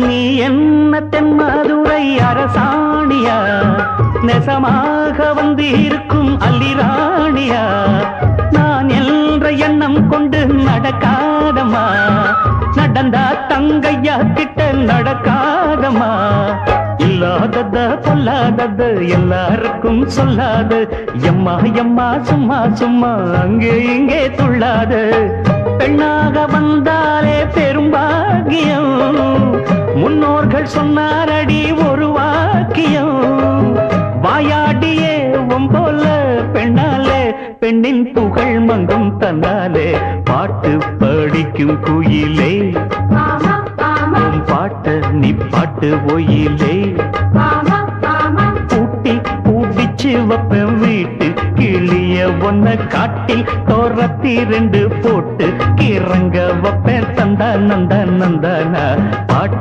நீ என்ன தென்மதுரை அரசாணியா, நெசமாக வந்து இருக்கும் அல்லிராணியா, நான் என்ற எண்ணம் கொண்டு நடக்காதம்மா, நடந்தா தங்கையா கிட்ட நடக்காதம்மா. இல்லாதத பொல்லாதது எல்லாருக்கும் சொல்லாது, எம்மா எம்மா சும்மா சும்மா அங்கே இங்கே துள்ளாது. பெண்ணாக வந்தாலே பெரும்பாகியம், முன்னோர்கள் சொன்னாரடி ஒரு வாக்கியம். வாயாடியே போல பெண்ணாலே பெண்ணின் புகழ் மங்கும் தன்னாலே. பாட்டு படிக்கும் குயிலே பாட்ட நீ பாட்டு ஒயிலே, பூட்டி பூட்டிச்சு வப்பேன் வீட்டு கிளிய ஒன்ன காட்டில் தோரத்தி 2 போட்டு கிறங்க வப்பேன் தந்தா நந்தா நந்தானா. பாட்டு